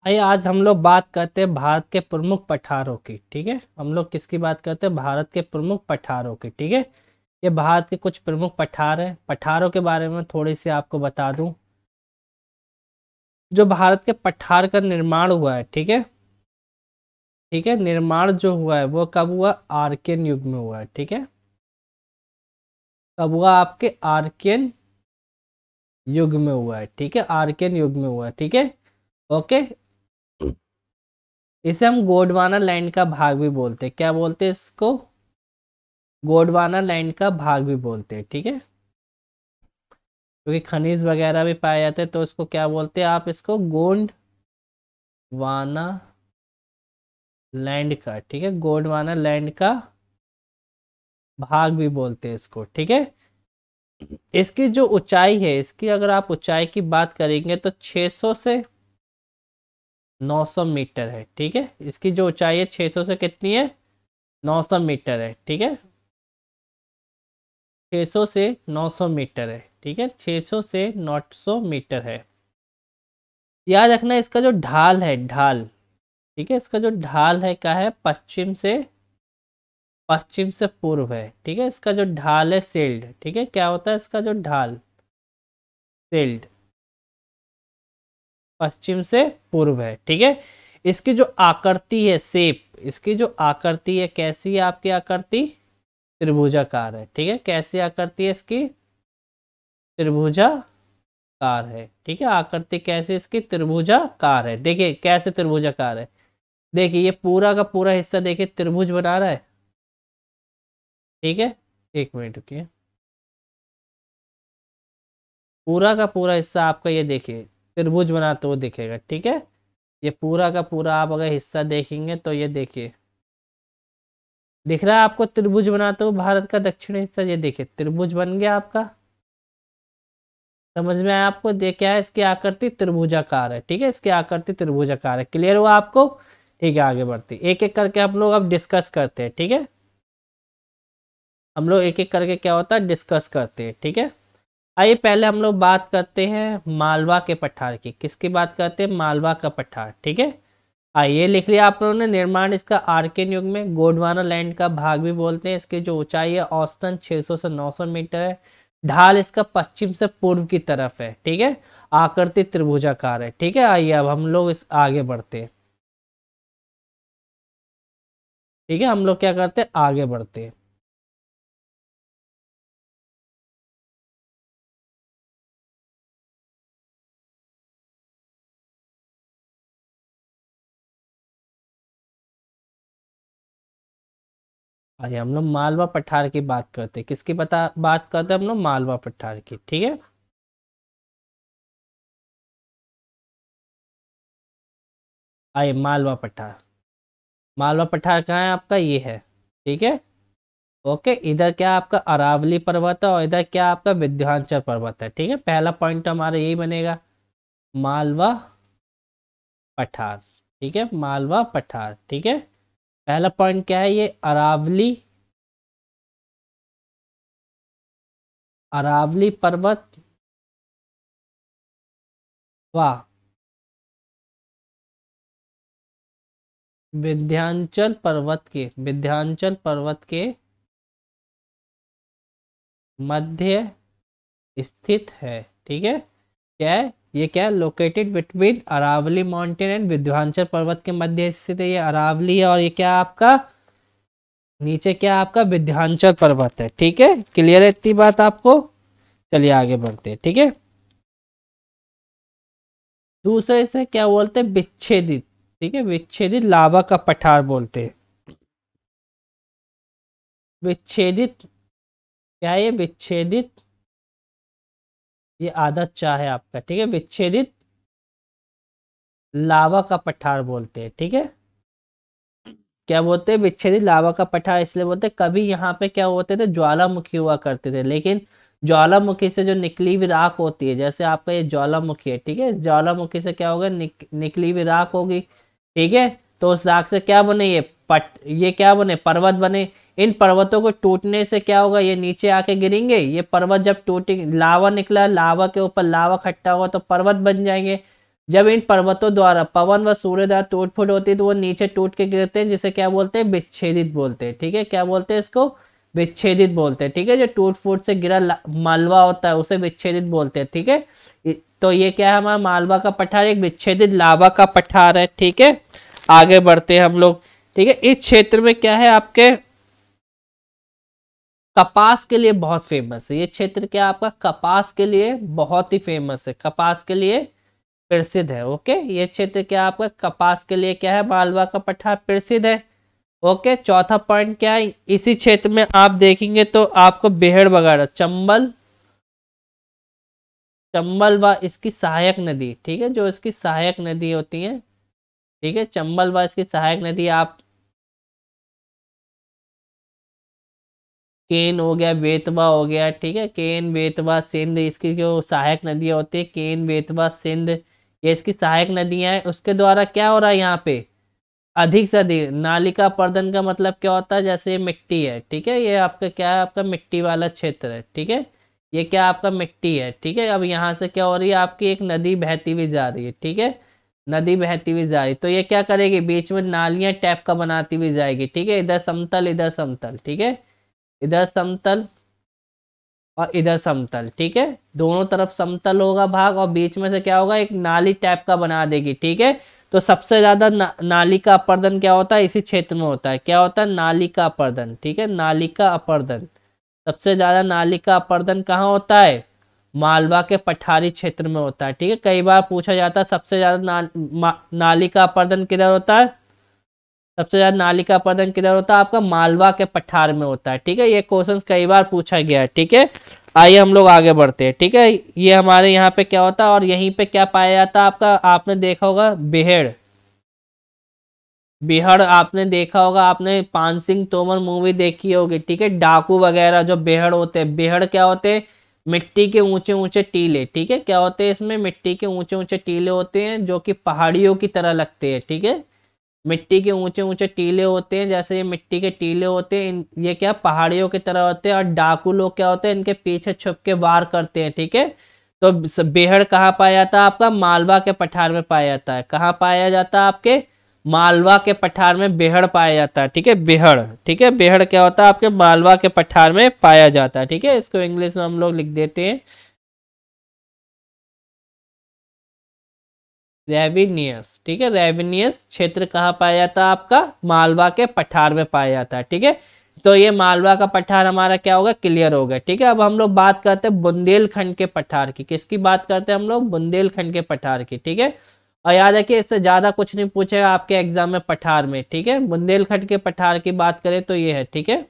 आइए आज हम लोग बात करते हैं भारत के प्रमुख पठारों की। ठीक है, हम लोग किसकी बात करते हैं? भारत के प्रमुख पठारों की। ठीक है, ये भारत के कुछ प्रमुख पठार हैं। पठारों के बारे में थोड़ी सी आपको बता दूं। जो भारत के पठार का निर्माण हुआ है, ठीक है, ठीक है, निर्माण जो हुआ है वो कब हुआ? आर्कियन युग में हुआ है। ठीक है, कब हुआ? आपके आर्कियन युग में हुआ है। ठीक है, आर्कियन युग में हुआ है। ठीक है, ओके। इसे हम गोंडवाना लैंड का भाग भी बोलते हैं। क्या बोलते हैं इसको? गोंडवाना लैंड का भाग भी बोलते हैं। ठीक है, क्योंकि खनिज वगैरह भी पाए जाते हैं तो इसको क्या बोलते हैं? आप इसको गोंडवाना लैंड का, ठीक है, गोंडवाना लैंड का भाग भी बोलते हैं इसको। ठीक है, इसकी जो ऊंचाई है, इसकी अगर आप ऊंचाई की बात करेंगे तो 600 से 900 मीटर है। ठीक है, इसकी जो ऊंचाई है 600 से कितनी है? 900 मीटर है। ठीक है, 600 से 900 मीटर है। ठीक है, 600 से 900 मीटर है। याद रखना इसका जो ढाल है, ढाल, ठीक है, इसका जो ढाल है क्या है? पश्चिम से पूर्व है। ठीक है, इसका जो ढाल है सेल्ड। ठीक है, क्या होता है इसका जो ढाल? सेल्ड, पश्चिम से पूर्व है। ठीक है, इसकी जो आकृति है, शेप, इसकी जो आकृति है कैसी है आपकी आकृति? त्रिभुजाकार है। ठीक है, कैसी आकृति है इसकी? त्रिभुजाकार है। ठीक है, आकृति कैसी इसकी? त्रिभुजाकार है। देखिए कैसे त्रिभुजाकार है, देखिए ये पूरा का पूरा हिस्सा देखिए त्रिभुज बना रहा है। ठीक है, एक मिनट रुकिए। पूरा का पूरा हिस्सा आपका ये देखिए त्रिभुज बनाते हुए दिखेगा। ठीक है, ये पूरा का पूरा आप अगर हिस्सा देखेंगे तो ये देखिए दिख रहा है आपको त्रिभुज बनाते हुए भारत का दक्षिणी हिस्सा। ये देखिए त्रिभुज बन गया आपका। समझ में आया आपको? देख क्या है इसकी आकृति? त्रिभुजाकार है। ठीक है, इसकी आकृति त्रिभुजाकार है। क्लियर हुआ आपको? ठीक है, आगे बढ़ते एक एक करके हम लोग अब डिस्कस करते हैं। ठीक है, हम लोग एक एक करके क्या होता है डिस्कस करते हैं। ठीक है, आइए पहले हम लोग बात करते हैं मालवा के पठार की। किसकी बात करते हैं? मालवा का पठार। ठीक है, आइए लिख लिया आप लोगों ने। निर्माण इसका आर्कियन युग में, गोंडवाना लैंड का भाग भी बोलते हैं। इसकी जो ऊंचाई है औसतन 600 से 900 मीटर है। ढाल इसका पश्चिम से पूर्व की तरफ है। ठीक है, आकृति त्रिभुजाकार है। ठीक है, आइए अब हम लोग इस आगे बढ़ते हैं। ठीक है, हम लोग क्या करते हैं? आगे बढ़ते हैं। आइए हम लोग मालवा पठार की बात करते हैं। किसकी बात करते हैं हम लोग? मालवा पठार की। ठीक है, आइए मालवा पठार। मालवा पठार कहाँ है आपका? ये है। ठीक है, ओके। इधर क्या आपका अरावली पर्वत है और इधर क्या आपका विंध्याचल पर्वत है। ठीक है, पहला पॉइंट हमारा यही बनेगा, मालवा पठार। ठीक है, मालवा पठार। ठीक है, पहला पॉइंट क्या है? ये अरावली, अरावली पर्वत व विंध्याचल पर्वत के मध्य स्थित है। ठीक है, क्या है ये? क्या है? Located between Aravalli mountain and Vindhyachal पर्वत के मध्य स्थित है। ये अरावली है और ये क्या आपका नीचे क्या आपका विंध्याचल पर्वत है। ठीक है, क्लियर है इतनी बात आपको? चलिए आगे बढ़ते हैं। ठीक है, दूसरे से क्या बोलते हैं? विच्छेदित। ठीक है, विच्छेदित लावा का पठार बोलते हैं। विच्छेदित क्या है? ये विच्छेदित, ये आधा चा है आपका। ठीक है, विच्छेदित लावा का पठार बोलते हैं। ठीक है, क्या बोलते हैं? विच्छेदित लावा का पठार इसलिए बोलते हैं कभी यहाँ पे क्या होते थे? ज्वालामुखी हुआ करते थे, लेकिन ज्वालामुखी से जो निकली हुई राख होती है, जैसे आपका ये ज्वालामुखी है, ठीक है, ज्वालामुखी से क्या होगा? निकली हुई राख होगी। ठीक है, तो उस राख से क्या बने? ये क्या बने? पर्वत बने। इन पर्वतों को टूटने से क्या होगा? ये नीचे आके गिरेंगे। ये पर्वत जब टूटेंगे, लावा निकला, लावा के ऊपर लावा खट्टा होगा तो पर्वत बन जाएंगे। जब इन पर्वतों द्वारा पवन व सूर्य द्वारा टूट फूट होती है तो वो नीचे टूट के गिरते हैं, जिसे क्या बोलते हैं, विच्छेदित बोलते हैं। ठीक है, क्या बोलते हैं इसको, विच्छेदित बोलते हैं। ठीक है, जो टूट फूट से गिरा मालवा होता है उसे विच्छेदित बोलते हैं। ठीक है, तो ये क्या है, हमारा मालवा का पठार एक विच्छेदित लावा का पठार है। ठीक है, आगे बढ़ते हैं हम लोग। ठीक है, इस क्षेत्र में क्या है, आपके कपास के लिए बहुत फेमस है। ये क्षेत्र क्या आपका कपास के लिए बहुत ही फेमस है, कपास के लिए प्रसिद्ध है। ओके, ये क्षेत्र क्या आपका कपास के लिए क्या है, मालवा का पठार प्रसिद्ध है। ओके, चौथा पॉइंट क्या है, इसी क्षेत्र में आप देखेंगे तो आपको बेहड़ वगैरह, चंबल व इसकी सहायक नदी, ठीक है, जो इसकी सहायक नदी होती है, ठीक है, चंबल व इसकी सहायक नदी, आप केन हो गया, बेतवा हो गया। ठीक है, केन, बेतवा, सिंध, इसकी जो सहायक नदियां होती है, केन, बेतवा, सिंध, ये इसकी सहायक नदियां हैं। उसके द्वारा क्या हो रहा है यहाँ पे, अधिक से अधिक नालिका पर्दन का मतलब क्या होता है, जैसे ये मिट्टी है। ठीक है, ये आपका क्या है, आपका मिट्टी वाला क्षेत्र है। ठीक है, ये क्या आपका मिट्टी है। ठीक है, अब यहाँ से क्या हो रही है, आपकी एक नदी बहती हुई जा रही है। ठीक है, नदी बहती हुई जा रही, तो ये क्या करेगी, बीच में नालियां टाइप का बनाती हुई जाएगी। ठीक है, इधर समतल, इधर समतल। ठीक है, इधर समतल और इधर समतल। ठीक है, दोनों तरफ समतल होगा भाग, और बीच में से क्या होगा, एक नाली टाइप का बना देगी। ठीक है, तो सबसे ज्यादा नाली का अपर्दन क्या होता है, इसी क्षेत्र में होता है। क्या होता है, नाली का अपर्दन। ठीक है, नाली का अपर्दन, सबसे ज्यादा नाली का अपर्दन कहाँ होता है, मालवा के पठारी क्षेत्र में होता है। ठीक है, कई बार पूछा जाता है सबसे ज्यादा नाली का अपर्दन किधर होता है, सबसे ज्यादा नाली का अपर्दन किधर होता है, आपका मालवा के पठार में होता है। ठीक है, ये क्वेश्चंस कई बार पूछा गया है। ठीक है, आइए हम लोग आगे बढ़ते हैं। ठीक है, ये हमारे यहाँ पे क्या होता है, और यहीं पे क्या पाया जाता है आपका, आपने देखा होगा बेहड़, बेहड़ आपने देखा होगा, आपने पान सिंह तोमर मूवी देखी होगी। ठीक है, डाकू वगैरह जो बेहड़ होते हैं, बेहड़ क्या होते हैं, मिट्टी के ऊंचे ऊंचे टीले। ठीक है, क्या होते हैं, इसमें मिट्टी के ऊंचे ऊंचे टीले होते हैं जो कि पहाड़ियों की तरह लगते हैं। ठीक है, मिट्टी के ऊंचे ऊंचे टीले होते हैं, जैसे ये मिट्टी के टीले होते हैं, ये क्या पहाड़ियों की तरह होते हैं, और डाकू लोग क्या होते हैं, इनके पीछे छुप के वार करते हैं। ठीक है, तो बेहड़ कहाँ पाया जाता है, आपका मालवा के पठार में पाया जाता है। कहाँ पाया जाता है, आपके मालवा के पठार में बेहड़ पाया जाता है। ठीक है, बेहड़, ठीक है, बेहड़ क्या होता है, आपके मालवा के पठार में पाया जाता है। ठीक है, इसको इंग्लिश में हम लोग लिख देते हैं रेविनियस। ठीक है, रेविनियस क्षेत्र कहाँ पाया जाता है, आपका मालवा के पठार में पाया जाता है। ठीक है, तो ये मालवा का पठार हमारा क्या होगा, क्लियर हो गया। ठीक है, अब हम लोग बात करते हैं बुंदेलखंड के पठार की। किसकी बात करते हैं हम लोग, बुंदेलखंड के पठार की। ठीक है, और याद रखिए इससे ज्यादा कुछ नहीं पूछेगा आपके एग्जाम में पठार में। ठीक है, बुंदेलखंड के पठार की बात करें तो ये है। ठीक है,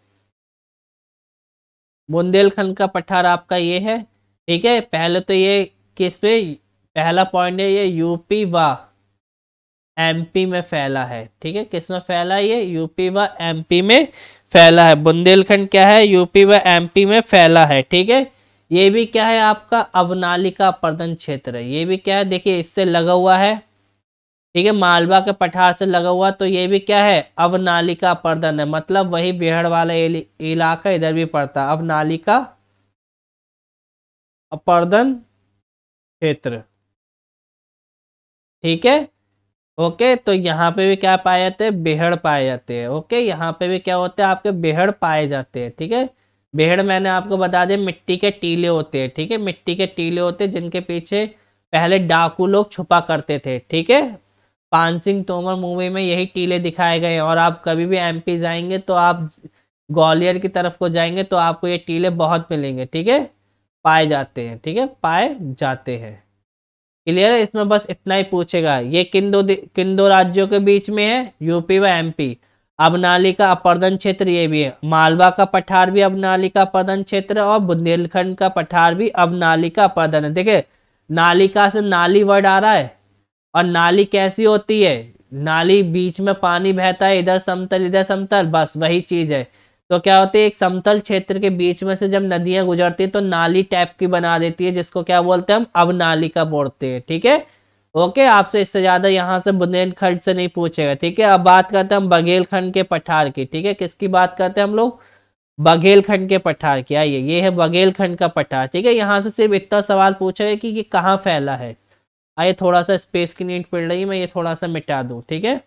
बुंदेलखंड का पठार आपका ये है। ठीक है, पहले तो ये किस पे, पहला पॉइंट है, ये यूपी व एमपी में फैला है। ठीक है, किस में फैला है, ये यूपी व एमपी में फैला है। बुंदेलखंड क्या है, यूपी व एमपी में फैला है। ठीक है, ये भी क्या है, आपका अवनालिका पर्दन क्षेत्र है। ये भी क्या है, देखिए इससे लगा हुआ है। ठीक है, मालवा के पठार से लगा हुआ, तो ये भी क्या है, अवनालिका पर्दन है, मतलब वही बेहड़ वाला इलाका इधर भी पड़ता है, अवनालिका अपर्दन क्षेत्र। ठीक है, ओके, तो यहाँ पे भी क्या पाए जाते हैं, बेहड़ पाए जाते हैं। ओके, यहाँ पे भी क्या होते हैं, आपके बेहड़ पाए जाते हैं। ठीक है, बेहड़ मैंने आपको बता दिया मिट्टी के टीले होते हैं। ठीक है, मिट्टी के टीले होते हैं जिनके पीछे पहले डाकू लोग छुपा करते थे। ठीक है, पान सिंह तोमर मूवी में यही टीले दिखाए गए हैं, और आप कभी भी एमपी जाएंगे तो आप ग्वालियर की तरफ को जाएंगे तो आपको ये टीले बहुत मिलेंगे। ठीक है, पाए जाते हैं। ठीक है, पाए जाते हैं। क्लियर है, इसमें बस इतना ही पूछेगा, ये किन दो राज्यों के बीच में है, यूपी व एमपी। अबनाली का अपर्दन क्षेत्र ये भी है, मालवा का पठार भी अबनाली का अपर्दन क्षेत्र है, और बुंदेलखंड का पठार भी अबनाली का अपर्दन है। देखिए नालिका से नाली वर्ड आ रहा है, और नाली कैसी होती है, नाली बीच में पानी बहता है, इधर समतल इधर समतल, बस वही चीज है। तो क्या होती है, एक समतल क्षेत्र के बीच में से जब नदियां गुजरती है तो नाली टाइप की बना देती है, जिसको क्या बोलते हैं हम, अवनालिका बोलते हैं। ठीक है, ओके, आपसे इससे ज्यादा यहाँ से बुंदेलखंड से नहीं पूछेगा। ठीक है, अब बात करते हैं हम बघेलखंड के पठार की। ठीक है, किसकी बात करते हैं हम लोग, बघेलखंड के पठार की। आइए, ये है बघेलखंड का पठार। ठीक है, यहाँ से सिर्फ इतना सवाल पूछेगा कि ये कहाँ फैला है, आइए थोड़ा सा स्पेस की नीड पड़ रही है, मैं ये थोड़ा सा मिटा दूं, ठीक है।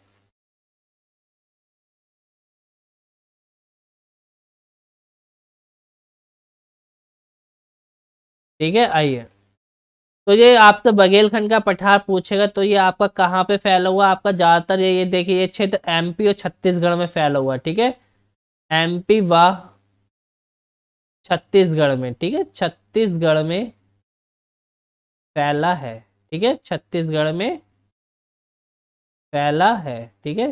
ठीक है, आइए। तो ये आपसे बघेलखंड का पठार पूछेगा तो ये आपका कहाँ पे फैला हुआ, आपका ज्यादातर ये देखिए ये क्षेत्र एमपी और छत्तीसगढ़ में फैला हुआ है, ठीक है। एमपी व छत्तीसगढ़ में, ठीक है, छत्तीसगढ़ में फैला है, ठीक है, छत्तीसगढ़ में फैला है, ठीक है।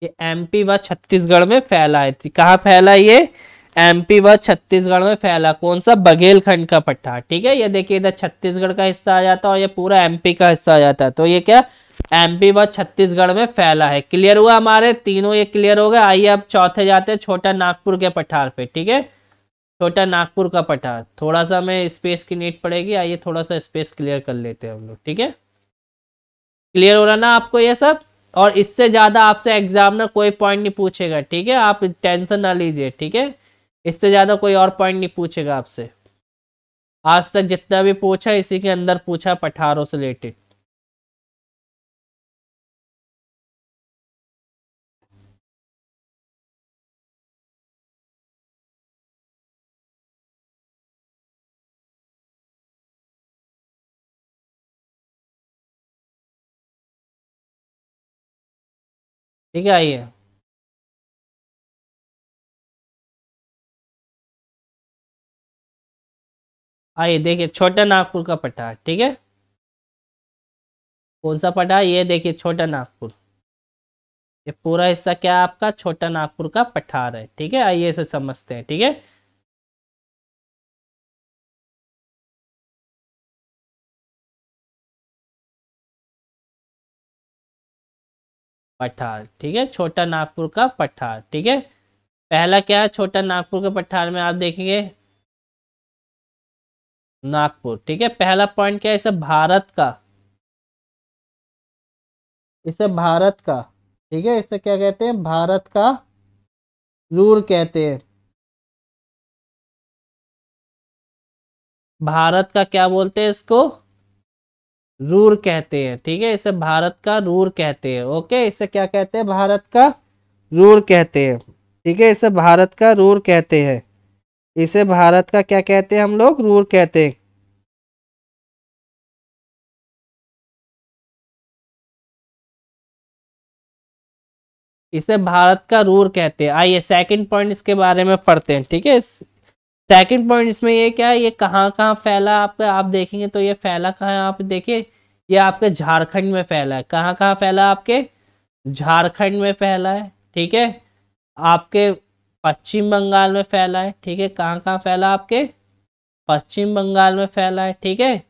ये एमपी व छत्तीसगढ़ में फैला है, कहाँ फैला है ये, एमपी व छत्तीसगढ़ में फैला, कौन सा, बघेलखंड का पठार, ठीक है। ये देखिए इधर छत्तीसगढ़ का हिस्सा आ जाता है और ये पूरा एमपी का हिस्सा आ जाता है, तो ये क्या, एमपी व छत्तीसगढ़ में फैला है। क्लियर हुआ, हमारे तीनों ये क्लियर हो गए। आइए अब चौथे जाते हैं, छोटा नागपुर के पठार पे, ठीक है। छोटा नागपुर का पठार, थोड़ा सा हमें स्पेस की नीड पड़ेगी, आइए थोड़ा सा स्पेस क्लियर कर लेते हैं हम लोग, ठीक है। क्लियर हो रहा ना आपको ये सब, और इससे ज्यादा आपसे एग्जाम में कोई पॉइंट नहीं पूछेगा, ठीक है, आप टेंशन ना लीजिए, ठीक है। इससे ज्यादा कोई और पॉइंट नहीं पूछेगा आपसे, आज तक जितना भी पूछा इसी के अंदर पूछा, पठारों से रिलेटेड। ठीक है, आइए। आइए देखिए छोटा नागपुर का पठार, ठीक है। कौन सा पठार, ये देखिए छोटा नागपुर, ये पूरा हिस्सा क्या है आपका, छोटा नागपुर का पठार है, ठीक है। आइए इसे समझते हैं, ठीक है। पठार, ठीक है, छोटा नागपुर का पठार, ठीक है। पहला क्या है छोटा नागपुर के पठार में, आप देखेंगे नागपुर, ठीक है। पहला पॉइंट क्या है, इसे भारत का, इसे भारत का, ठीक है, इसे क्या कहते हैं, भारत का रूर कहते हैं। भारत का क्या बोलते हैं इसको, रूर कहते हैं, ठीक है। इसे भारत का रूर कहते हैं, ओके। इसे क्या कहते हैं, भारत का रूर कहते हैं, ठीक है। इसे भारत का रूर कहते हैं, इसे भारत का क्या कहते हैं हम लोग, रूर कहते हैं। इसे भारत का रूर कहते हैं। आइए सेकंड पॉइंट इसके बारे में पढ़ते हैं, ठीक है। सेकंड पॉइंट इसमें ये क्या है, ये कहाँ कहाँ फैला आपका, आप देखेंगे तो ये फैला कहाँ है, आप देखिए ये आपके झारखंड में फैला है। कहाँ कहाँ फैला, आपके झारखंड में फैला है, ठीक है। आपके पश्चिम बंगाल में फैला है, ठीक है। कहाँ कहाँ फैला, आपके पश्चिम बंगाल में फैला है, ठीक है।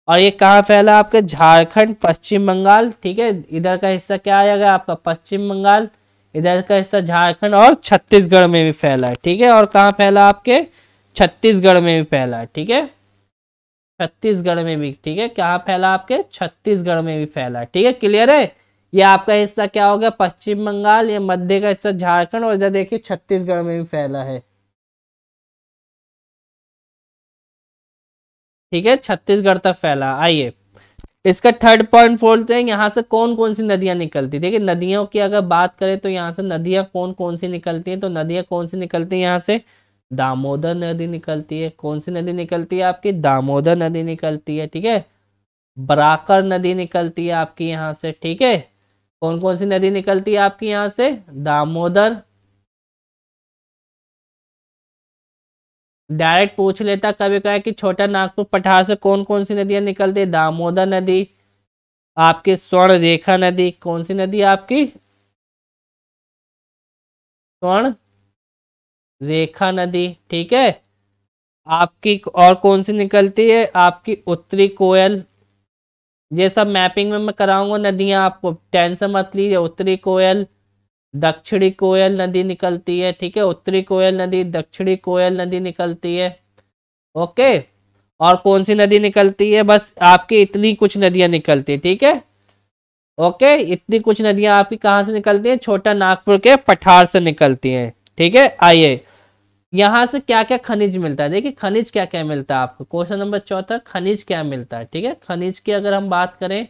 और ये कहाँ फैला, आपके झारखंड पश्चिम बंगाल, ठीक है। इधर का हिस्सा क्या आ जाएगा आपका, पश्चिम बंगाल, इधर का हिस्सा झारखंड, और छत्तीसगढ़ में भी फैला है, ठीक है। और कहाँ फैला, आपके छत्तीसगढ़ में भी फैला है, ठीक है। छत्तीसगढ़ में भी, ठीक है, कहाँ फैला, आपके छत्तीसगढ़ में भी फैला है, ठीक है। क्लियर है, ये आपका हिस्सा क्या हो गया, पश्चिम बंगाल, ये मध्य का हिस्सा झारखंड, और इधर देखिए छत्तीसगढ़ में भी फैला है, ठीक है, छत्तीसगढ़ तक फैला। आइए इसका थर्ड पॉइंट बोलते हैं, यहाँ से कौन कौन सी नदियां निकलती, देखिए नदियों की अगर बात करें तो यहाँ से नदियां कौन कौन सी निकलती हैं, तो नदियां कौन सी निकलती हैं यहाँ से, दामोदर नदी निकलती है। कौन सी नदी निकलती है आपकी, दामोदर नदी निकलती है, ठीक है। बराकर नदी निकलती है आपकी यहाँ से, ठीक है। कौन कौन सी नदी निकलती है आपकी यहाँ से, दामोदर, डायरेक्ट पूछ लेता कभी कहा कि छोटा नागपुर पठार से कौन कौन सी नदियां निकलती है, दामोदर नदी, आपकी स्वर्ण रेखा नदी, कौन सी नदी आपकी, स्वर्ण रेखा नदी, ठीक है। आपकी और कौन सी निकलती है, आपकी उत्तरी कोयल, ये सब मैपिंग में मैं कराऊंगा नदियां, आपको टेंशन मत लीजिए। उत्तरी कोयल, दक्षिणी कोयल नदी निकलती है, ठीक है। उत्तरी कोयल नदी, दक्षिणी कोयल नदी निकलती है, ओके। और कौन सी नदी निकलती है, बस आपकी इतनी कुछ नदियां निकलती है, ठीक है, ओके। इतनी कुछ नदियां आपकी कहाँ से निकलती हैं, छोटा नागपुर के पठार से निकलती हैं, ठीक है। आइए यहाँ से क्या क्या खनिज मिलता है, देखिए खनिज क्या क्या मिलता है आपको, क्वेश्चन नंबर चौथा, खनिज क्या मिलता है, ठीक है। खनिज की अगर हम बात करें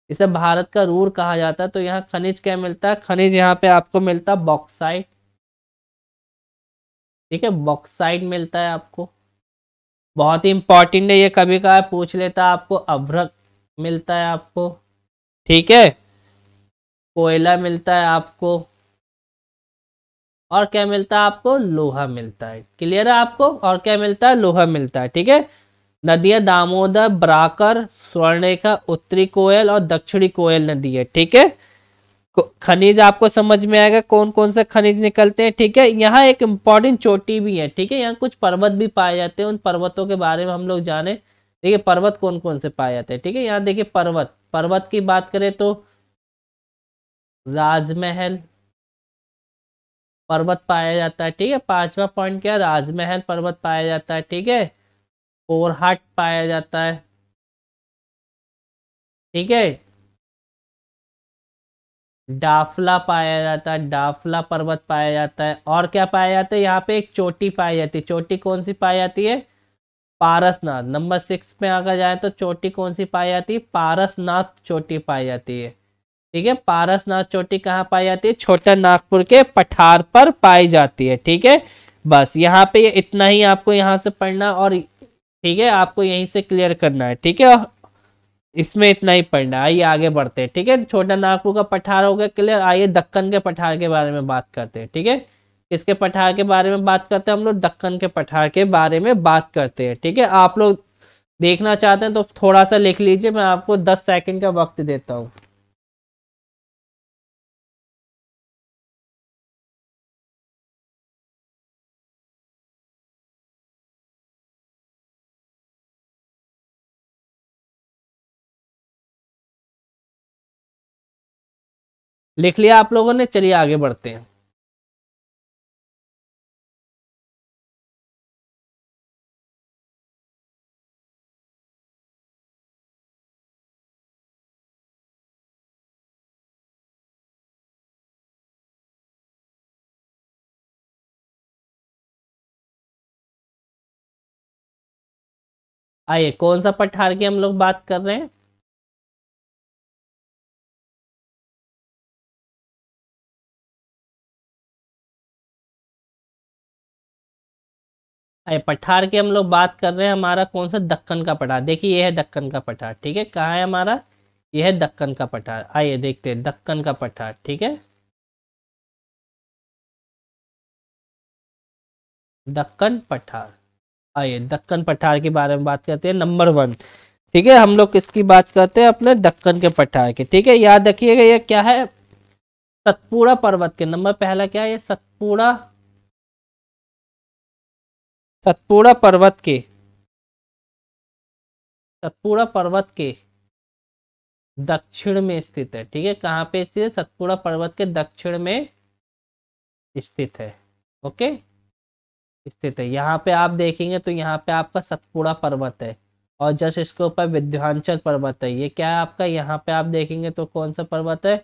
इसे भारत का रूर कहा जाता है। तो यहाँ खनिज क्या मिलता है, खनिज यहाँ पे आपको मिलता है बॉक्साइट, ठीक है, बॉक्साइट मिलता है आपको। बहुत ही इंपॉर्टेंट है ये, कभी कभार पूछ लेता है आपको। अभ्रक मिलता है आपको, ठीक है, कोयला मिलता है आपको, और क्या मिलता है आपको, लोहा मिलता है। क्लियर है आपको, और क्या मिलता है, लोहा मिलता है, ठीक है। नदियां दामोदर, ब्राकर, स्वर्णरेखा, उत्तरी कोयल और दक्षिणी कोयल नदी है, ठीक है। खनिज आपको समझ में आएगा कौन कौन से खनिज निकलते हैं, ठीक है। यहाँ एक इम्पॉर्टेंट चोटी भी है, ठीक है, यहाँ कुछ पर्वत भी पाए जाते हैं, उन पर्वतों के बारे में हम लोग जाने। देखिए पर्वत कौन कौन से पाए जाते हैं, ठीक है। यहाँ देखिए पर्वत, पर्वत की बात करें तो राजमहल पर्वत पाया जाता है, ठीक है। पांचवा पॉइंट क्या, राजमहल पर्वत पाया जाता है, ठीक है। कोरहाट पाया जाता है, ठीक है। डाफला पाया जाता है, डाफला पर्वत पाया जाता है। और क्या पाया जाता है, यहाँ पे एक चोटी पाई जाती है। चोटी कौन सी पाई जाती है, पारसनाथ। नंबर 6 में अगर जाए तो चोटी कौन सी पाई जाती है, पारसनाथ चोटी पाई जाती है, ठीक है। पारसनाथ चोटी कहाँ पाई जाती है, छोटा नागपुर के पठार पर पाई जाती है, ठीक है। बस यहाँ पे इतना ही आपको यहाँ से पढ़ना, और ठीक है आपको यहीं से क्लियर करना है, ठीक है। इसमें इतना ही पढ़ना है। आइए आगे बढ़ते हैं, ठीक है। छोटा नागपुर का पठार हो गया क्लियर। आइए दक्कन के पठार के बारे में बात करते हैं, ठीक है। किसके पठार के बारे में बात करते हैं हम लोग, दक्कन के पठार के बारे में बात करते हैं, ठीक है। आप लोग देखना चाहते हैं तो थोड़ा सा लिख लीजिए, मैं आपको 10 सेकंड का वक्त देता हूँ। लिख लिया आप लोगों ने, चलिए आगे बढ़ते हैं। आइए कौन सा पठार की हम लोग बात कर रहे हैं, आइए पठार की हम लोग बात कर रहे हैं। हमारा कौन सा, दक्कन का पठार। देखिए ये है दक्कन का पठार, ठीक है। कहाँ है हमारा, ये है दक्कन का पठार। आइए देखते हैं दक्कन का पठार, ठीक है। दक्कन पठार, आइए दक्कन पठार के बारे में बात करते हैं। नंबर 1, ठीक है, हम लोग किसकी बात करते हैं, अपने दक्कन के पठार की, ठीक है। याद रखिएगा ये क्या है, सतपुड़ा पर्वत के। नंबर पहला क्या है, ये सतपुड़ा, सतपुड़ा पर्वत के, सतपुड़ा पर्वत के दक्षिण में स्थित है, ठीक है। कहाँ पे स्थित है, सतपुड़ा पर्वत के दक्षिण में स्थित है, ओके, स्थित है। यहाँ पे आप देखेंगे तो यहाँ पे आपका सतपुड़ा पर्वत है, और जस्ट इसके ऊपर विंध्याचल पर्वत है। ये क्या है आपका, यहाँ पे आप देखेंगे तो कौन सा पर्वत है,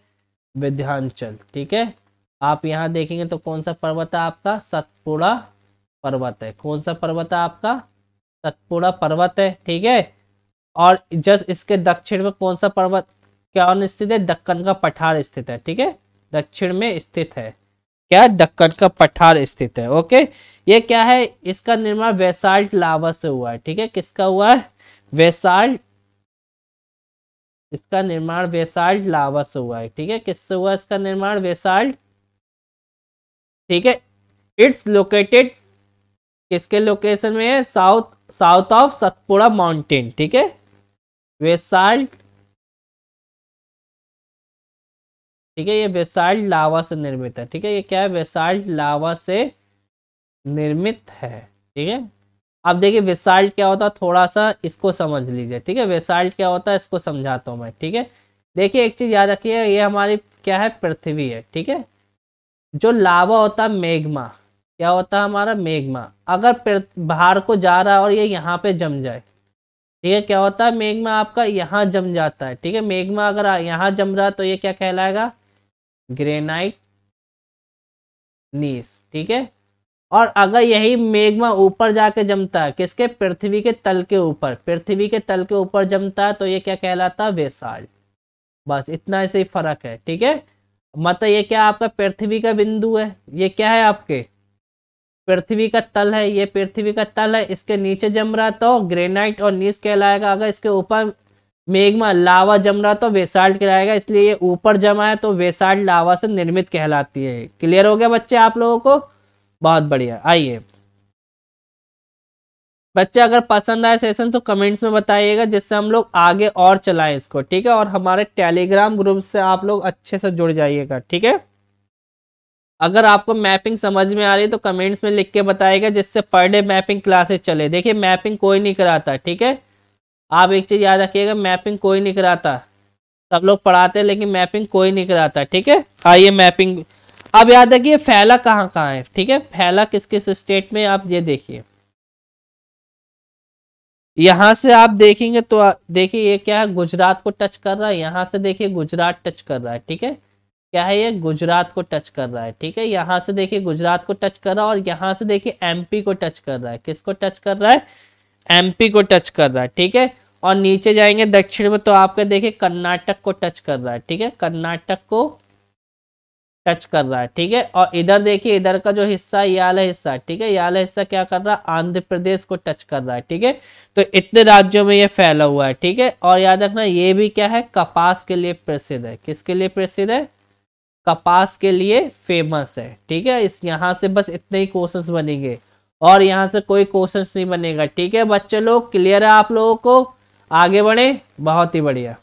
विंध्याचल, ठीक है। आप यहाँ देखेंगे तो कौन सा पर्वत है आपका, सतपुड़ा पर्वत है। कौन सा पर्वत है आपका, सतपुड़ा पर्वत है, ठीक है। और जस्ट इसके दक्षिण में कौन सा पर्वत क्या स्थित है, दक्कन का पठार स्थित है, ठीक है। दक्षिण में स्थित है क्या, दक्कन का पठार स्थित है, ओके। ये क्या है, इसका निर्माण बेसाल्ट लावा से हुआ है, ठीक है। किसका हुआ है, बेसाल्ट, इसका निर्माण बेसाल्ट लावा से हुआ है, ठीक है। किससे हुआ इसका निर्माण, बेसाल्ट, ठीक है। इट्स लोकेटेड, किसके लोकेशन में है, south, south of Satpura mountain, ठीक है। बेसाल्ट, ठीक है, ये बेसाल्ट लावा से निर्मित है, ठीक है। ये क्या है, बेसाल्ट लावा से निर्मित है, ठीक है। अब देखिए बेसाल्ट क्या होता है, थोड़ा सा इसको समझ लीजिए, ठीक है। बेसाल्ट क्या होता है इसको समझाता हूँ मैं, ठीक है। देखिए एक चीज याद रखिए, ये हमारी क्या है, पृथ्वी है, ठीक है। जो लावा होता है मैग्मा, क्या होता है हमारा, मैग्मा। अगर बाहर को जा रहा है और ये यहाँ पे जम जाए, ठीक है, क्या होता है, मैग्मा आपका यहाँ जम जाता है, ठीक है। मैग्मा अगर यहाँ जम रहा है तो ये क्या कहलाएगा, ग्रेनाइट नीस, ठीक है। और अगर यही मैग्मा ऊपर जाके जमता है, किसके, पृथ्वी के तल के ऊपर, पृथ्वी के तल के ऊपर जमता है तो ये क्या कहलाता है, बेसाल्ट, बस इतना ऐसे ही फर्क है, ठीक है। मतलब ये क्या आपका पृथ्वी का बिंदु है, ये क्या है आपके पृथ्वी का तल है, ये पृथ्वी का तल है, इसके नीचे जम रहा तो ग्रेनाइट और नीस कहलाएगा, अगर इसके ऊपर मेग्मा लावा जम रहा तो वेसाल्ट कहलाएगा, इसलिए ये ऊपर जमा है तो वेसाल्ट लावा से निर्मित कहलाती है। क्लियर हो गया बच्चे आप लोगों को? बहुत बढ़िया। आइए बच्चे, अगर पसंद आए सेशन तो कमेंट्स में बताइएगा, जिससे हम लोग आगे और चलाएं इसको, ठीक है। और हमारे टेलीग्राम ग्रुप से आप लोग अच्छे से जुड़ जाइएगा, ठीक है। अगर आपको मैपिंग समझ में आ रही है तो कमेंट्स में लिख के बताइएगा, जिससे पर डे मैपिंग क्लासेस चले। देखिए मैपिंग कोई नहीं कराता, ठीक है। आप एक चीज याद रखिएगा, मैपिंग कोई नहीं कराता, सब लोग पढ़ाते हैं लेकिन मैपिंग कोई नहीं कराता, ठीक है। आइए मैपिंग, अब याद रखिए फैला कहाँ कहाँ है, ठीक है। फैला किस किस स्टेट में, आप ये देखिए, यहां से आप देखेंगे तो देखिए ये क्या है, गुजरात को टच कर रहा है, यहां से देखिए गुजरात टच कर रहा है, ठीक है। क्या है ये, गुजरात को टच कर रहा है, ठीक है। यहां से देखिए गुजरात को टच कर रहा है, और यहां से देखिए एमपी को टच कर रहा है। किसको टच कर रहा है? एमपी को टच कर रहा है, ठीक है। और नीचे जाएंगे दक्षिण में तो आपका देखिए कर्नाटक को टच कर रहा है, ठीक है। कर्नाटक को टच कर रहा है, ठीक है। और इधर देखिए, इधर का जो हिस्सा ये वाला हिस्सा, ठीक है, ये वाला हिस्सा क्या कर रहा है, आंध्र प्रदेश को टच कर रहा है, ठीक है। तो इतने राज्यों में ये फैला हुआ है, ठीक है। और याद रखना ये भी क्या है, कपास के लिए प्रसिद्ध है। किसके लिए प्रसिद्ध है? कपास के लिए फेमस है, ठीक है। इस यहाँ से बस इतने ही क्वेश्चंस बनेंगे, और यहाँ से कोई क्वेश्चंस नहीं बनेगा, ठीक है बच्चे लोग। क्लियर है आप लोगों को? आगे बढ़े, बहुत ही बढ़िया।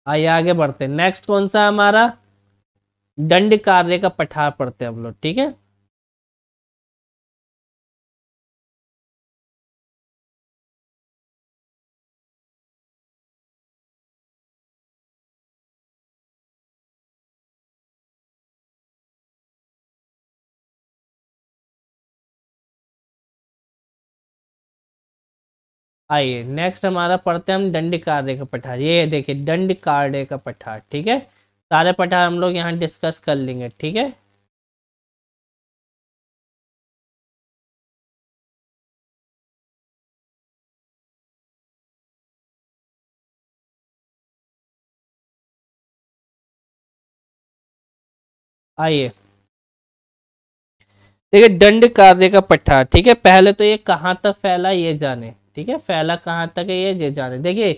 आइए आगे बढ़ते हैं। नेक्स्ट कौन सा हमारा, दंड कार्य का पठार पढ़ते हैं हम लोग, ठीक है। आइए नेक्स्ट हमारा पढ़ते हैं हम दंड कार्य का पठार। ये देखिए दंड कार्य का पठार, ठीक है। सारे पठार हम लोग यहाँ डिस्कस कर लेंगे, ठीक है। आइए देखिए दंड कार्य का पठार, ठीक है। पहले तो ये कहाँ तक फैला ये जाने, ठीक है। फैला कहाँ तक है ये जाने। देखिए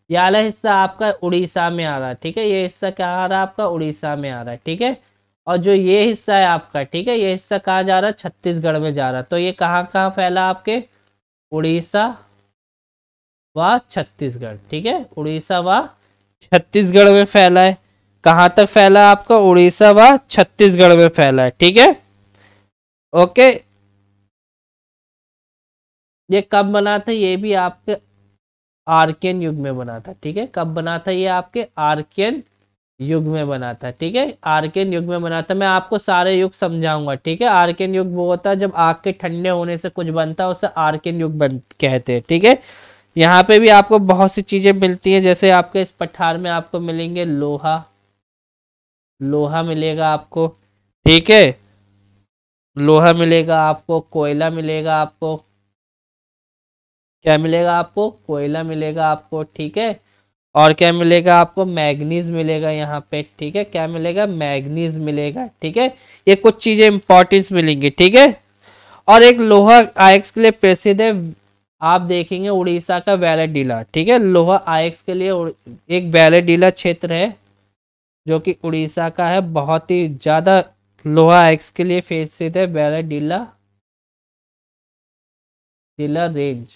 ये वाला हिस्सा आपका उड़ीसा में आ रहा है, ठीक है। ये हिस्सा क्या आ रहा है आपका, उड़ीसा में आ रहा है, ठीक है। और जो ये हिस्सा है आपका, ठीक है, ये हिस्सा कहाँ जा रहा है, छत्तीसगढ़ में जा रहा है। तो ये कहाँ कहाँ फैला आपके, उड़ीसा व छत्तीसगढ़, ठीक है। उड़ीसा व छत्तीसगढ़ में फैला है। कहाँ तक फैला है आपका, उड़ीसा व छत्तीसगढ़ में फैला है, ठीक है। ओके, ये कब बना था, ये भी आपके आर्कियन युग में बना था, ठीक है। कब बना था ये, आपके आर्कियन युग में बना था, ठीक है। आर्कियन युग में बना था। मैं आपको सारे युग समझाऊंगा, ठीक है। आर्कियन युग वो होता है जब आग के ठंडे होने से कुछ बनता है, उसे आर्कियन युग बन कहते हैं, ठीक है। यहाँ पे भी आपको बहुत सी चीजें मिलती हैं, जैसे आपके इस पठार में आपको मिलेंगे लोहा, लोहा मिलेगा आपको, ठीक है। लोहा मिलेगा आपको, कोयला मिलेगा आपको, क्या मिलेगा आपको, कोयला मिलेगा आपको, ठीक है। और क्या मिलेगा आपको, मैग्नीज मिलेगा यहाँ पे, ठीक है। क्या मिलेगा, मैग्नीज मिलेगा, ठीक है। ये कुछ चीजें इंपॉर्टेंस मिलेंगी, ठीक है। और एक लोहा आयस्क के लिए प्रसिद्ध है, आप देखेंगे उड़ीसा का वैलाडीला, ठीक है। लोहा आयस्क के लिए एक वैलाडीला क्षेत्र है जो कि उड़ीसा का है, बहुत ही ज्यादा लोहा आयस्क के लिए प्रसिद्ध है, वैलाडीला डीला रेंज,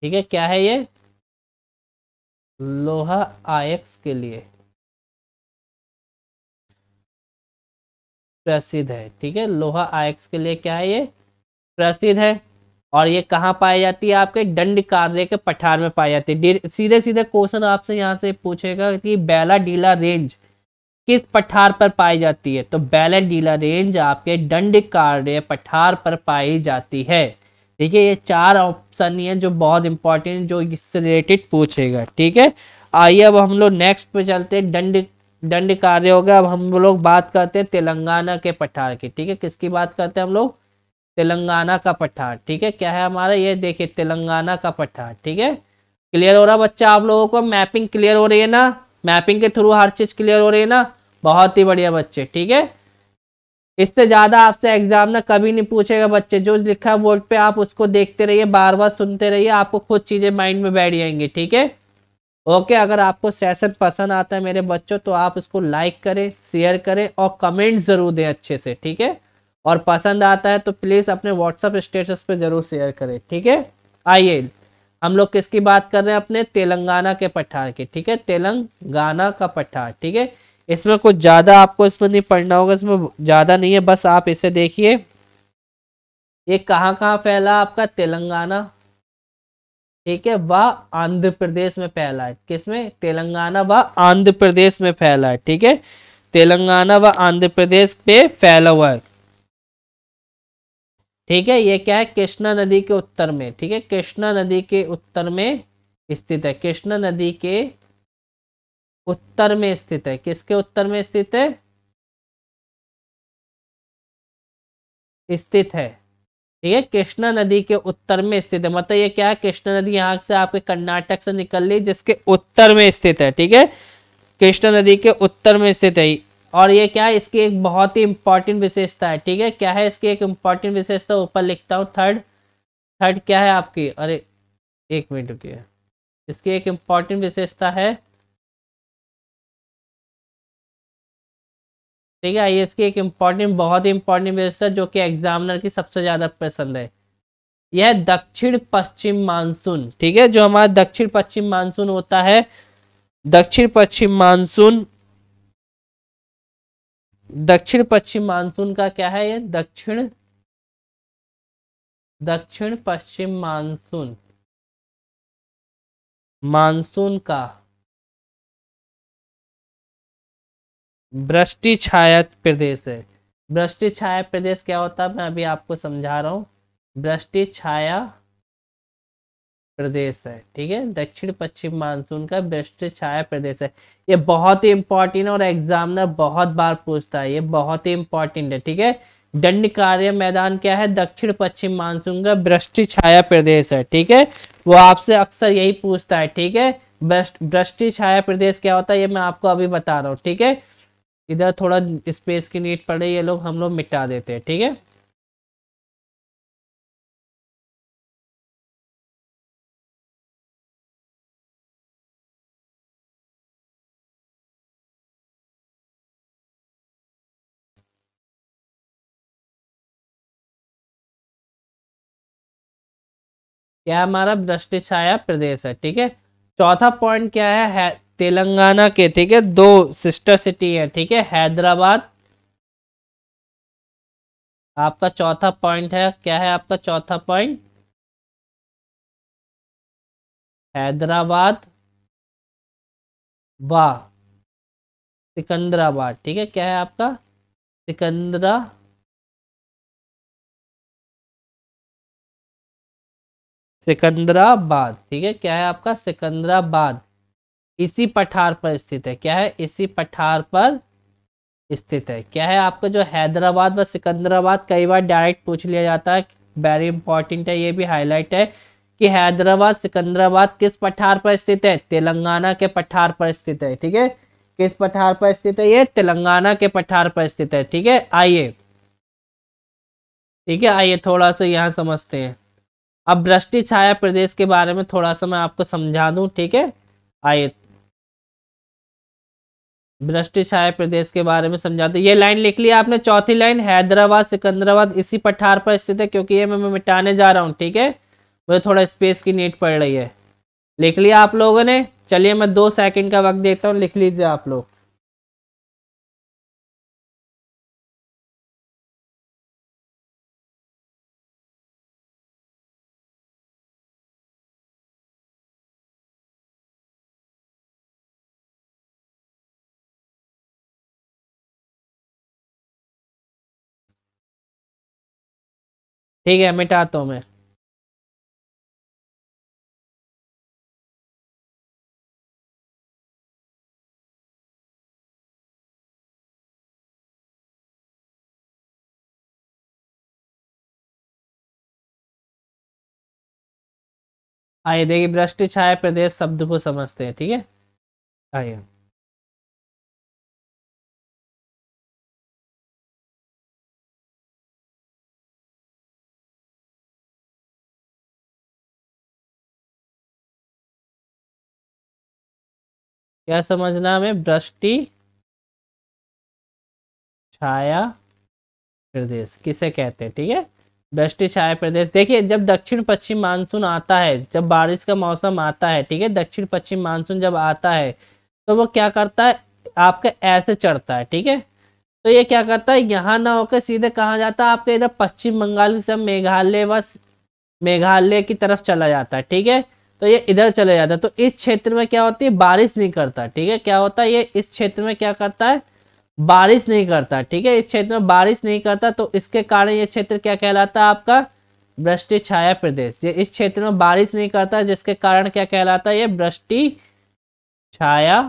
ठीक है। क्या है ये, लोहा आयस्क के लिए प्रसिद्ध है, ठीक है। लोहा आयस्क के लिए क्या है ये, प्रसिद्ध है। और ये कहाँ पाई जाती है, आपके दंड कार्य के पठार में पाई जाती है। सीधे सीधे क्वेश्चन आपसे यहाँ से पूछेगा कि बैलाडीला रेंज किस पठार पर पाई जाती है, तो बैलाडीला रेंज आपके दंड कार्य पठार पर पाई जाती है, ठीक है, ये 4 ऑप्शन ही है जो बहुत इंपॉर्टेंट, जो इससे रिलेटेड पूछेगा। ठीक है, आइए अब हम लोग नेक्स्ट पे चलते हैं। दंड दंड कार्य हो गया। अब हम लोग बात करते हैं तेलंगाना के पठार की। ठीक है, किसकी बात करते हैं हम लोग? तेलंगाना का पठार। ठीक है, क्या है हमारा? ये देखिए तेलंगाना का पठार। ठीक है, क्लियर हो रहा बच्चा आप लोगों को? मैपिंग क्लियर हो रही है ना? मैपिंग के थ्रू हर चीज क्लियर हो रही है ना? बहुत ही बढ़िया बच्चे। ठीक है, इससे ज्यादा आपसे एग्जाम ना कभी नहीं पूछेगा बच्चे। जो लिखा है बोर्ड पे आप उसको देखते रहिए, बार बार सुनते रहिए, आपको खुद चीजें माइंड में बैठ जाएंगी। ठीक है, ओके। अगर आपको सेशन पसंद आता है मेरे बच्चों, तो आप इसको लाइक करें, शेयर करें और कमेंट जरूर दें अच्छे से। ठीक है, और पसंद आता है तो प्लीज अपने व्हाट्सएप स्टेटस पे जरूर शेयर करें। ठीक है, आइए हम लोग किसकी बात कर रहे हैं? अपने तेलंगाना के पठार की। ठीक है, तेलंगाना का पठार। ठीक है, इसमें कुछ ज्यादा आपको इसमें नहीं पढ़ना होगा, इसमें ज्यादा नहीं है, बस आप इसे देखिए। ये कहाँ कहाँ फैला आपका? तेलंगाना। ठीक है, वह आंध्र प्रदेश में फैला है। किसमें? तेलंगाना व आंध्र प्रदेश में फैला है। ठीक है, तेलंगाना व आंध्र प्रदेश पे फैला हुआ है। ठीक है, ये क्या है? कृष्णा नदी के उत्तर में। ठीक है, कृष्णा नदी के उत्तर में स्थित है। कृष्णा नदी के उत्तर में स्थित है। किसके उत्तर में स्थित है? स्थित है। ठीक है, कृष्णा नदी के उत्तर में स्थित है। मतलब ये क्या है? कृष्णा नदी यहाँ से आपके कर्नाटक से निकल रही, जिसके उत्तर में स्थित है। ठीक है, कृष्णा नदी के उत्तर में स्थित है। और ये क्या है? इसकी एक बहुत ही इंपॉर्टेंट विशेषता है। ठीक है, क्या है इसकी एक इंपॉर्टेंट विशेषता? ऊपर लिखता हूँ, थर्ड। थर्ड क्या है आपकी? अरे एक मिनट रुकिए। इसकी एक इंपॉर्टेंट विशेषता है। ठीक है, ये इसकी एक इम्पॉर्टेंट, बहुत ही इंपॉर्टेंट विशेषता जो कि एग्जामिनर की सबसे ज्यादा पसंद है। यह दक्षिण पश्चिम मानसून। ठीक है, जो हमारा दक्षिण पश्चिम मानसून होता है, दक्षिण पश्चिम मानसून, दक्षिण पश्चिम मानसून का क्या है? ये दक्षिण दक्षिण पश्चिम मानसून, मानसून का वृष्टि छाया प्रदेश है। वृष्टि छाया प्रदेश क्या होता है? मैं अभी आपको समझा रहा हूँ। वृष्टि छाया प्रदेश है। ठीक है, दक्षिण पश्चिम मानसून का वृष्टि छाया प्रदेश है। ये बहुत ही इंपॉर्टेंट और एग्जामिनर बहुत बार पूछता है, ये बहुत ही इंपॉर्टेंट है। ठीक है, दंड कार्य मैदान क्या है? दक्षिण पश्चिम मानसून का वृष्टि छाया प्रदेश है। ठीक है, वो आपसे अक्सर यही पूछता है। ठीक है, वृष्टि छाया प्रदेश क्या होता है ये मैं आपको अभी बता रहा हूँ। ठीक है, इधर थोड़ा स्पेस की नीड पड़े, ये लोग हम लोग मिटा देते हैं। ठीक है, क्या हमारा वृष्टि छाया प्रदेश है। ठीक है, चौथा पॉइंट क्या है तेलंगाना के। ठीक है, दो सिस्टर सिटी है। ठीक है, हैदराबाद आपका चौथा पॉइंट है। क्या है आपका चौथा पॉइंट? हैदराबाद व सिकंदराबाद। ठीक है, क्या है आपका? सिकंदरा सिकंदराबाद। ठीक है, क्या है आपका? सिकंदराबाद इसी पठार पर स्थित है। क्या है? इसी पठार पर स्थित है। क्या है आपका? जो हैदराबाद व सिकंदराबाद कई बार डायरेक्ट पूछ लिया जाता है, वेरी इंपॉर्टेंट है, ये भी हाईलाइट है कि हैदराबाद सिकंदराबाद किस पठार पर स्थित है? तेलंगाना के पठार पर स्थित है। ठीक है, किस पठार पर स्थित है? ये तेलंगाना के पठार पर स्थित है। ठीक है, आइए। ठीक है, आइए थोड़ा सा यहाँ समझते हैं। अब वृष्टि छाया प्रदेश के बारे में थोड़ा सा मैं आपको समझा दूं। ठीक है, आइए वृष्टि छाया प्रदेश के बारे में समझाते। ये लाइन लिख लिया आपने, चौथी लाइन, हैदराबाद सिकंदराबाद इसी पठार पर स्थित है, क्योंकि ये मैं मिटाने जा रहा हूँ। ठीक है, मुझे थोड़ा स्पेस की नीड पड़ रही है। लिख लिया आप लोगों ने? चलिए मैं 2 सेकंड का वक्त देता हूँ, लिख लीजिए आप लोग। ठीक है, मिटाता हूँ मैं। आइए देखिए वृष्टि छाया प्रदेश शब्द को समझते हैं, ठीक है। आइए क्या समझना हमें, वृष्टि छाया प्रदेश किसे कहते हैं, ठीक है। वृष्टि छाया प्रदेश, देखिए जब दक्षिण पश्चिम मानसून आता है, जब बारिश का मौसम आता है, ठीक है, दक्षिण पश्चिम मानसून जब आता है तो वो क्या करता है, आपका ऐसे चढ़ता है, ठीक है। तो ये क्या करता है, यहाँ ना होकर सीधे कहाँ जाता है, आपके इधर पश्चिम बंगाल से मेघालय व मेघालय की तरफ चला जाता है, ठीक है। तो ये इधर चले जाता है, तो इस क्षेत्र में क्या होती है, बारिश नहीं करता, ठीक है। क्या होता है, ये इस क्षेत्र में क्या करता है, बारिश नहीं करता, ठीक है। इस क्षेत्र में बारिश नहीं करता, तो इसके कारण ये क्षेत्र क्या कहलाता है आपका, वृष्टि छाया प्रदेश। ये इस क्षेत्र में बारिश नहीं करता, जिसके कारण क्या कहलाता है, ये वृष्टि छाया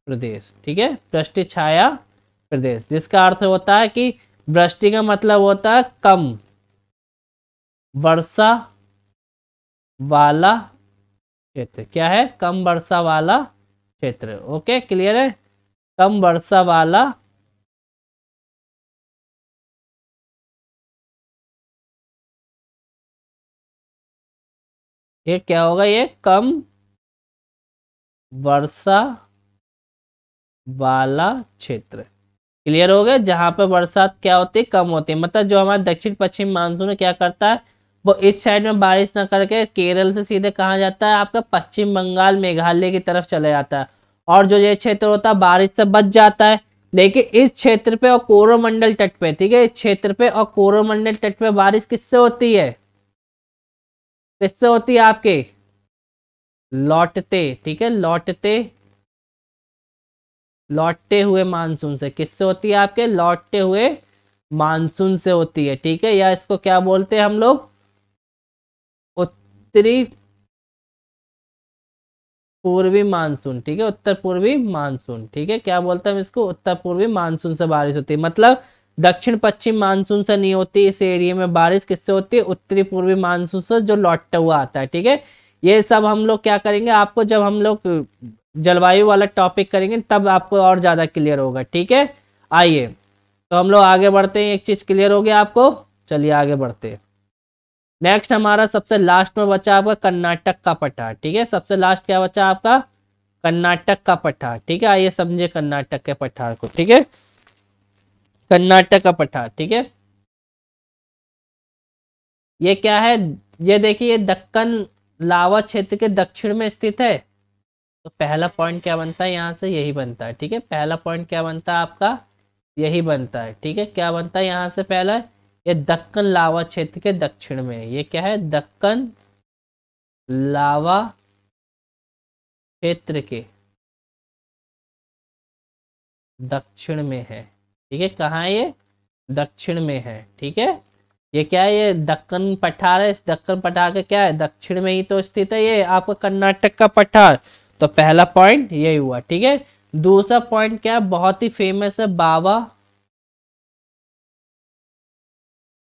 प्रदेश, ठीक है। वृष्टि छाया प्रदेश, जिसका अर्थ होता है कि वृष्टि का मतलब होता है कम वर्षा वाला क्षेत्र, क्या है, कम वर्षा वाला क्षेत्र। ओके क्लियर है, कम वर्षा वाला, ये क्या होगा, ये कम वर्षा वाला क्षेत्र। क्लियर हो गया, जहां पर बरसात क्या होती है, कम होती है। मतलब जो हमारा दक्षिण पश्चिम मानसून क्या करता है, वो इस साइड में बारिश ना करके केरल से सीधे कहाँ जाता है, आपका पश्चिम बंगाल मेघालय की तरफ चले जाता है। और जो ये क्षेत्र होता है बारिश से बच जाता है। लेकिन इस क्षेत्र पे और कोरोमंडल तट पे, ठीक है, इस क्षेत्र पे और कोरोमंडल तट पे बारिश किससे होती है, किससे होती है आपके, लौटते, ठीक है, लौटते, लौटते हुए मानसून से। किससे होती है, आपके लौटते हुए मानसून से होती है, ठीक है। या इसको क्या बोलते हैं हम लोग, उत्तरी पूर्वी मानसून, ठीक है, उत्तर पूर्वी मानसून, ठीक है। क्या बोलते हैं हम इसको, उत्तर पूर्वी मानसून से बारिश होती है। मतलब दक्षिण पश्चिम मानसून से नहीं होती इस एरिया में बारिश, किससे होती है, उत्तरी पूर्वी मानसून से, जो लौटता हुआ आता है, ठीक है। ये सब हम लोग क्या करेंगे, आपको जब हम लोग जलवायु वाला टॉपिक करेंगे तब आपको और ज्यादा क्लियर होगा, ठीक है। आइए तो हम लोग आगे बढ़ते हैं, एक चीज क्लियर हो गया आपको, चलिए आगे बढ़ते हैं। नेक्स्ट हमारा सबसे लास्ट में बचा आपका कर्नाटक का पठार, ठीक है। सबसे लास्ट क्या बचा आपका, कर्नाटक का पठार, ठीक है। आइए समझे कर्नाटक के पठार को, ठीक है, कर्नाटक का पठार, ठीक है। ये क्या है, ये देखिए ये दक्कन लावा क्षेत्र के दक्षिण में स्थित है। तो पहला पॉइंट क्या बनता है यहाँ से, यही बनता है, ठीक है। पहला पॉइंट क्या बनता है आपका, यही बनता है, ठीक है। क्या बनता है यहाँ से पहला, ये दक्कन लावा क्षेत्र के दक्षिण में है। ये क्या है, दक्कन लावा क्षेत्र के दक्षिण में है, ठीक है। कहाँ है ये, दक्षिण में है, ठीक है। ये क्या है, ये दक्कन पठार है, इस दक्कन पठार का क्या है, दक्षिण में ही तो स्थित है ये आपका कर्नाटक का पठार। तो पहला पॉइंट यही हुआ, ठीक है। दूसरा पॉइंट क्या है, बहुत ही फेमस है, बाबा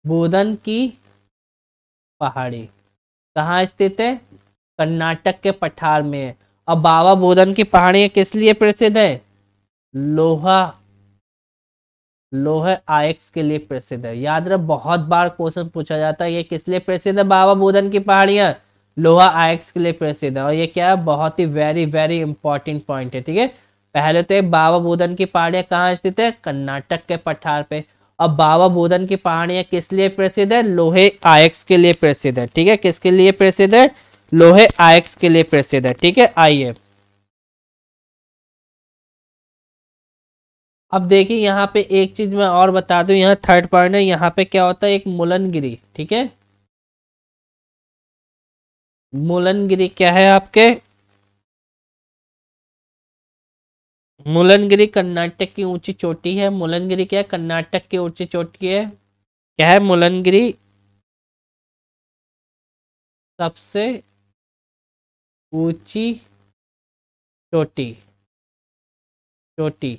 बुदन की पहाड़ी, कहाँ स्थित है, कर्नाटक के पठार में है। और बाबा बुदन की पहाड़ी किस लिए प्रसिद्ध है, लोहा, लोहे आयक्स के लिए प्रसिद्ध है। याद रख, बहुत बार क्वेश्चन पूछा जाता है, ये किस लिए प्रसिद्ध है बाबा बुदन की पहाड़ियां, लोहा आयक्स के लिए प्रसिद्ध है। और ये क्या है, बहुत ही वेरी वेरी इंपॉर्टेंट पॉइंट है, ठीक है। पहले तो बाबा बुदन की पहाड़ियां कहाँ स्थित है, कर्नाटक के पठार पे। अब बाबा बुदन की पहाड़ियां किस लिए प्रसिद्ध है, लोहे आयक्स के लिए प्रसिद्ध है, ठीक है। किसके लिए प्रसिद्ध है, लोहे आयक्स के लिए प्रसिद्ध है, ठीक है। आइए अब देखिए यहाँ पे एक चीज मैं और बता दूं, यहाँ थर्ड पॉइंट है, यहाँ पे क्या होता है, एक मुलनगिरी, ठीक है। मुलनगिरी क्या है आपके, मुलनगिरी कर्नाटक की ऊंची चोटी है। मुलनगिरी क्या है, कर्नाटक की ऊंची चोटी है। क्या है, मुलनगिरी सबसे ऊंची चोटी, चोटी,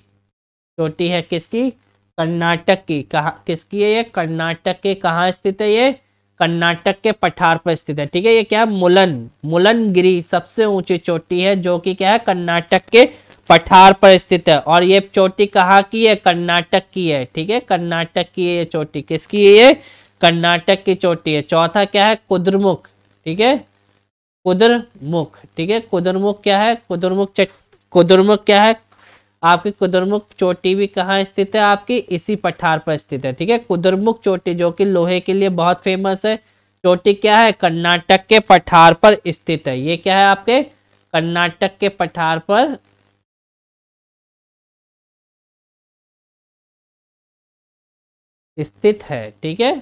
चोटी है किसकी, कर्नाटक की। कहा किसकी है ये, कर्नाटक के, कहाँ स्थित है ये, कर्नाटक के पठार पर स्थित है। ठीक है, ये क्या है, मुलनगिरी सबसे ऊंची चोटी है जो कि क्या है, कर्नाटक के पठार पर स्थित है। और ये चोटी कहाँ की है, कर्नाटक की है। ठीक है, कर्नाटक की है ये चोटी, किसकी है ये, कर्नाटक की चोटी है। चौथा क्या है, कुद्रमुख। ठीक है, कुद्रमुख। ठीक है, कुद्रमुख क्या है, कुद्रमुख क्या है आपकी, कुद्रमुख चोटी भी कहाँ स्थित है आपकी, इसी पठार पर स्थित है। ठीक है, कुद्रमुख चोटी जो कि लोहे के लिए बहुत फेमस है, चोटी क्या है, कर्नाटक के पठार पर स्थित है। ये क्या है आपके, कर्नाटक के पठार पर स्थित है। ठीक है,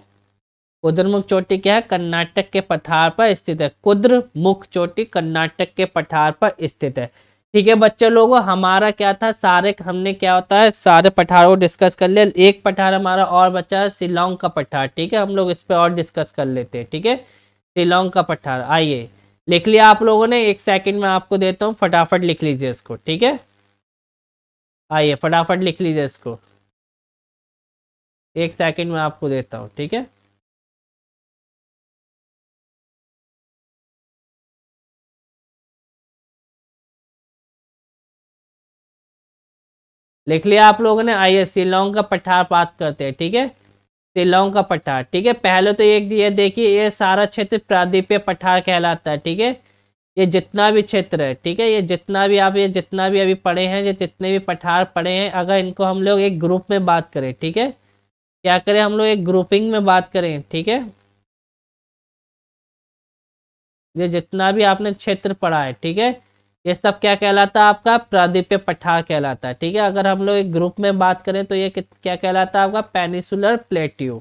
कुद्रमुख चोटी क्या है, कर्नाटक के पठार पर स्थित है। कुद्रमुख चोटी कर्नाटक के पठार पर स्थित है। ठीक है बच्चे लोगों, हमारा क्या था, सारे हमने क्या होता है, सारे पठारों को डिस्कस कर लिया। एक पठार हमारा और बचा है, शिलोंग का पठार। ठीक है, हम लोग इस पे और डिस्कस कर लेते हैं। ठीक है, शिलोंग का पठार, आइए लिख लिया आप लोगों ने, 1 सेकंड में आपको देता हूँ, फटाफट लिख लीजिए इसको। ठीक है, आइए फटाफट लिख लीजिए इसको, 1 सेकंड में आपको देता हूँ। ठीक है, लिख लिया आप लोगों ने। आइए शिलोंग का पठार बात करते हैं। ठीक है, शिलोंग का पठार। ठीक है, पहले तो ये देखिए, ये सारा क्षेत्र प्रायद्वीपीय पठार कहलाता है। ठीक है, ये जितना भी क्षेत्र है, ठीक है, ये जितना भी आप ये जितना भी अभी पढ़े हैं, ये जितने भी पठार पढ़े हैं, अगर इनको हम लोग एक ग्रुप में बात करें, ठीक है, क्या करें हम लोग, एक ग्रुपिंग में बात करें। ठीक है, ये जितना भी आपने क्षेत्र पढ़ा है, ठीक है, ये सब क्या कहलाता है आपका, प्रायद्वीपीय पठार कहलाता है। ठीक है, अगर हम लोग एक ग्रुप में बात करें तो ये क्या कहलाता है आपका, पेनिसुलर प्लेट्यू।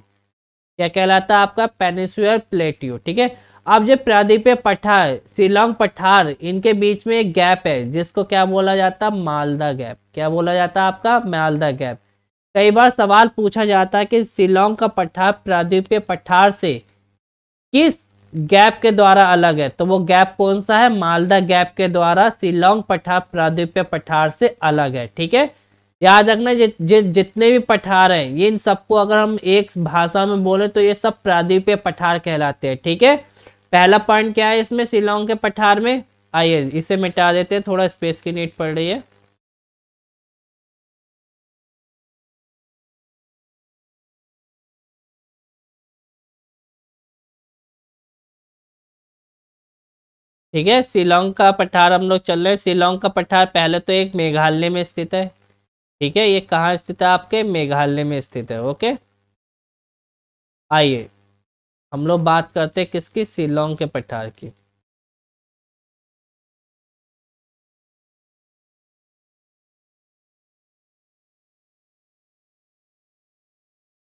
क्या कहलाता है आपका, पेनिसुलर प्लेट्यू। ठीक है, अब जो प्रायद्वीपीय पठार, शिलोंग पठार, इनके बीच में एक गैप है जिसको क्या बोला जाता है, मालदा गैप। क्या बोला जाता है आपका, मालदा गैप। कई बार सवाल पूछा जाता है कि शिलोंग का पठार प्रायद्वीपीय पठार से किस गैप के द्वारा अलग है, तो वो गैप कौन सा है, मालदा गैप के द्वारा शिलोंग पठार प्रायद्वीपीय पठार से अलग है। ठीक है, याद रखना जितने भी पठार हैं, ये इन सबको अगर हम एक भाषा में बोले तो ये सब प्रायद्वीपीय पठार कहलाते हैं। ठीक है, पहला पॉइंट क्या है इसमें, शिलोंग के पठार में, आइए इसे मिटा देते हैं, थोड़ा स्पेस की नीड पड़ रही है। ठीक है, शिलोंग का पठार हम लोग चल रहे हैं। शिलोंग का पठार पहले तो एक मेघालय में स्थित है। ठीक है, ये कहाँ स्थित है आपके, मेघालय में स्थित है। ओके, आइए हम लोग बात करते हैं किसकी, शिलोंग के पठार की।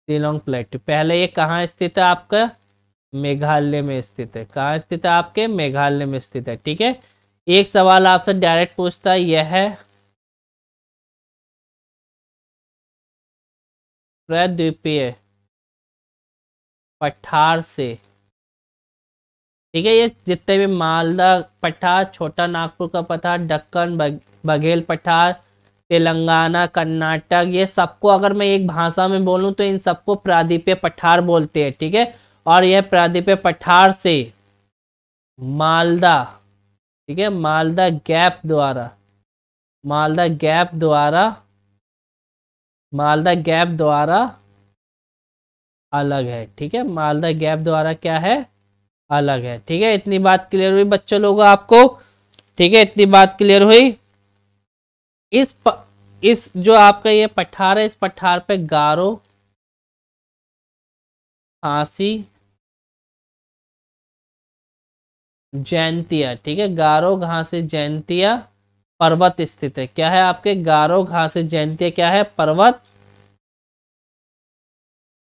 शिलोंग प्लेट्यू, पहले ये कहाँ स्थित है आपका, मेघालय में स्थित है। कहाँ स्थित है आपके, मेघालय में स्थित है। ठीक है, एक सवाल आपसे डायरेक्ट पूछता है, यह है प्रायद्वीपीय पठार से, ठीक है, ये जितने भी मालदा पठार, छोटा नागपुर का पठार, दक्कन बघेल पठार, तेलंगाना, कर्नाटक, ये सबको अगर मैं एक भाषा में बोलूं तो इन सबको प्रायद्वीपीय पठार बोलते हैं। ठीक है, और यह प्रायद्वीपीय पठार से मालदा, ठीक है, मालदा गैप द्वारा, मालदा गैप द्वारा, मालदा गैप द्वारा अलग है। ठीक है, मालदा गैप द्वारा क्या है, अलग है। ठीक है, इतनी बात क्लियर हुई बच्चों लोगों आपको। ठीक है, इतनी बात क्लियर हुई। इस जो आपका ये पठार है, इस पठार पे गारो, खासी, जैंतिया, ठीक है, गारो घासी जैंतिया पर्वत स्थित है। क्या है आपके, गारो घासी जैंतिया क्या है, पर्वत,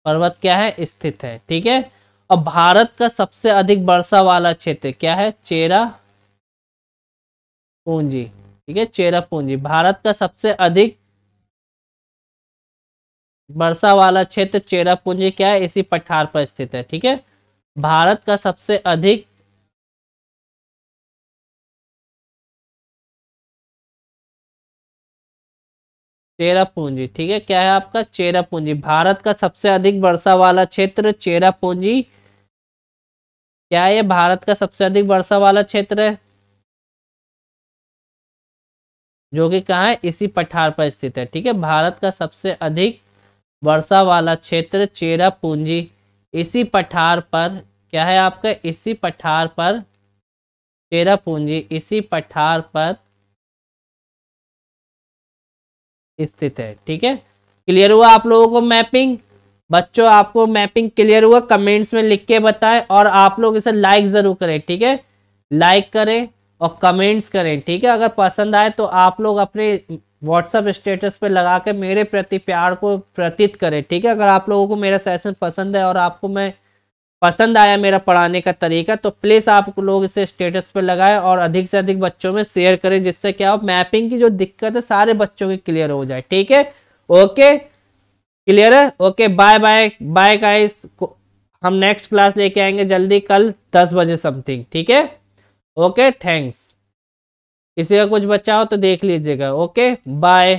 पर्वत क्या है, स्थित है। ठीक है, और भारत का सबसे अधिक वर्षा वाला क्षेत्र क्या है, चेरा पूंजी। ठीक है, चेरा पूंजी भारत का सबसे अधिक वर्षा वाला क्षेत्र चेरापूंजी क्या है, इसी पठार पर स्थित है। ठीक है, भारत का सबसे अधिक चेरापूंजी, ठीक है, क्या है आपका, चेरापूंजी, भारत का सबसे अधिक वर्षा वाला क्षेत्र चेरापूंजी क्या ये भारत का सबसे अधिक वर्षा वाला क्षेत्र है, जो कि कहाँ है, इसी पठार पर स्थित है। ठीक है, भारत का सबसे अधिक वर्षा वाला क्षेत्र चेरापूंजी इसी पठार पर, क्या है आपका, इसी पठार पर, चेरापूंजी इसी पठार पर स्थित है। ठीक है, क्लियर हुआ आप लोगों को मैपिंग? बच्चों आपको मैपिंग क्लियर हुआ? कमेंट्स में लिख के बताएं, और आप लोग इसे लाइक जरूर करें। ठीक है, लाइक करें और कमेंट्स करें। ठीक है, अगर पसंद आए तो आप लोग अपने व्हाट्सएप स्टेटस पे लगा के मेरे प्रति प्यार को प्रतीत करें। ठीक है, अगर आप लोगों को मेरा सेशन पसंद है और आपको मैं पसंद आया मेरा पढ़ाने का तरीका, तो प्लीज़ आप लोग इसे स्टेटस पे लगाएं और अधिक से अधिक बच्चों में शेयर करें, जिससे क्या हो, मैपिंग की जो दिक्कत है सारे बच्चों की क्लियर हो जाए। ठीक है, ओके, क्लियर है? Okay, bye bye bye guys. हम नेक्स्ट क्लास लेके आएंगे जल्दी, कल 10 बजे समथिंग। ठीक है, ओके, थैंक्स। किसी का कुछ बचा हो तो देख लीजिएगा। Okay, bye.